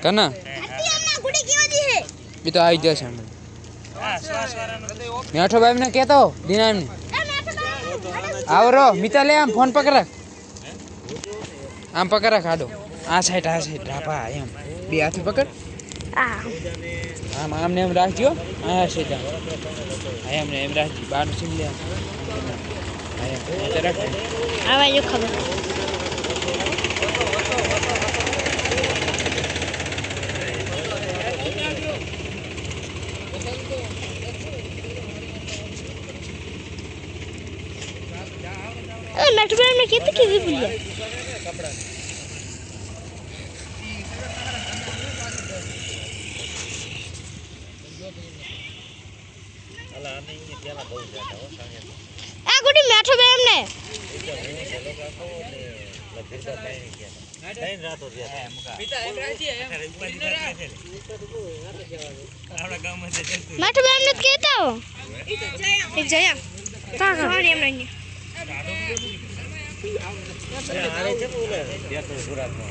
कना भी तो आई जैसे मीठो भाई ने कहता हो दीना ने आओ रो मिता ले आम फोन पकड़ रख आम पकड़ रख आडो आ साइड ढापा एम बे हाथ पकड़ आम आम ने एम राखजो आ साइड आ एम ने एम राखजी बार सीन ले आ एम रख आवा जो खबर मेट्रो में कितने की भूलिया आ गुडी मेट्रो में हमने मेट्रो में हमने कहता हो एक जया कहां सोनी हमने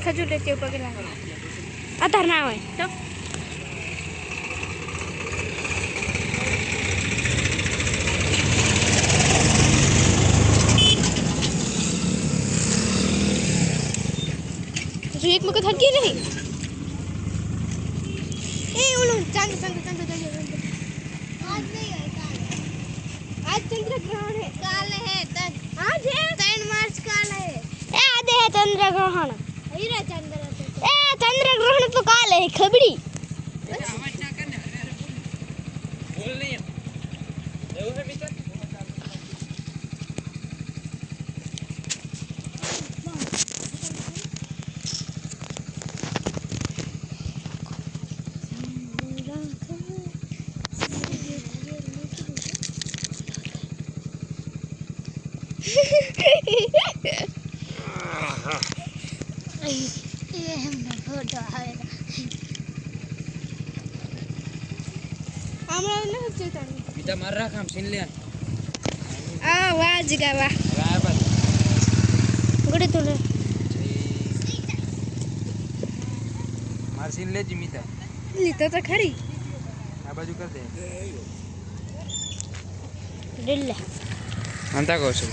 खजूर लेते ऊपर के लागे अधर ना होए तो जो एक मगज हट गई नहीं ए उन चंद आज नहीं है आज चंद्र ग्रहण है काल है आज है 3 मार्च काल है ए आज है चंद्र ग्रहण हीरा चंद्र ए चंद्र ग्रहण तो काल है खबड़ी बोल नहीं है है मित्र ये हमने फोटो आएगा हमरा न चेता बीटा मार रहा काम सीन ले आ वाह जगह वाह आया पर गुडी तुले मार सीन ले जिमीता लीता तो खरी आ बाजू कर दे दिल्ला अंता कौशल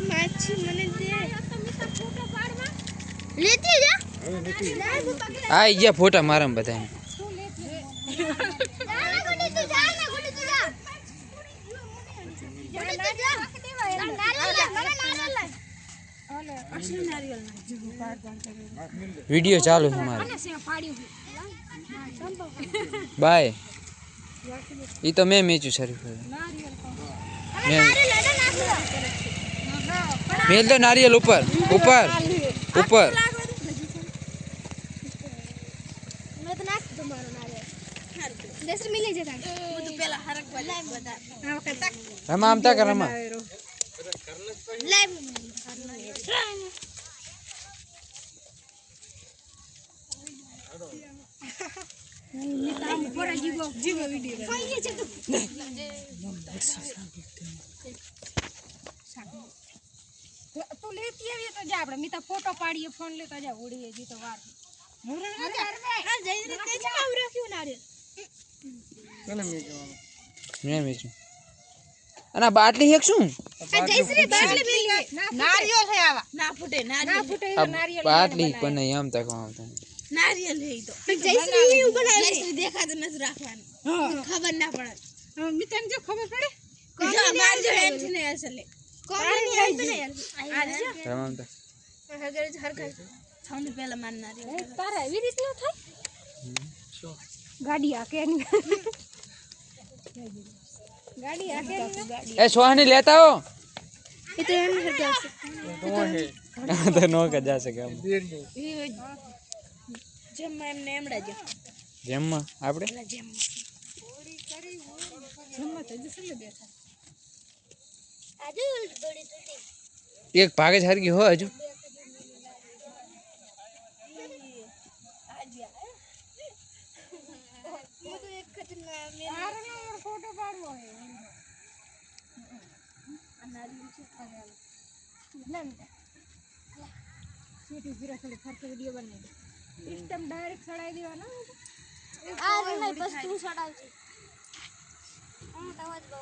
माची मने दे फोटो पाड़वा लेती जा आ ये फोटो मारम बताए वीडियो चालू है हमारा बाय ये तो मैं मेचू शरीफ मेल दो नारियल ऊपर ऊपर ऊपर मैं तो नाच तुम्हारा नारियल जैसे मिले जे था वो तो पहला हरक वाला बता हां करता रमा आमता कर रमा लाइव निता पूरा जीवो वीडियो ये चल तो लेती है तो जा આપણે મીતા ફોટો પાડીએ ફોન લેતા જા ઉડીએ જી તો વાર આ જઈ રીતે જ આવ રાખ્યું નારિયેલ કોને મે મેચું અને બાટલી હેક શું આ જયશ્રી બાટલી મેલી નારિયેલ હે આવા ના ફૂટે નારિયેલ બાટલી પણ એમ તક આવતા નારિયેલ હે તો જયશ્રી એવું બનાવે જયશ્રી દેખાતો નથી રાખવાનું ખબર ના પડે મીતાને જો ખબર પડે જો માર જો હેન છે ને અસલે કોણ હે બને યાર તમામ તો હગર હર ઘર છાને પહેલા માન નારિયેલ તારા એવી રીત ન થાય ગાડી આકે ની गाड़ी आके ए सोहानी लेता हो ये तो हम हर जा तो तो नो का जा सके हम જેમ એમને એમડા જો જેમ આપણે જેમ તો જસલે બેઠા આજુ દોડી તૂટી એક ભાગે હરકી હો હજુ તો એક ખતના મે फोटो पाड़વો है अनारी છે સીટી જીરા થોડી ફરતી વિડીયો બનાવી દે સિસ્ટમ ડાયરેક્ટ સડાઈ દેવાનો આ નહીં બસ તું સડાવજે હું તો જ બહુ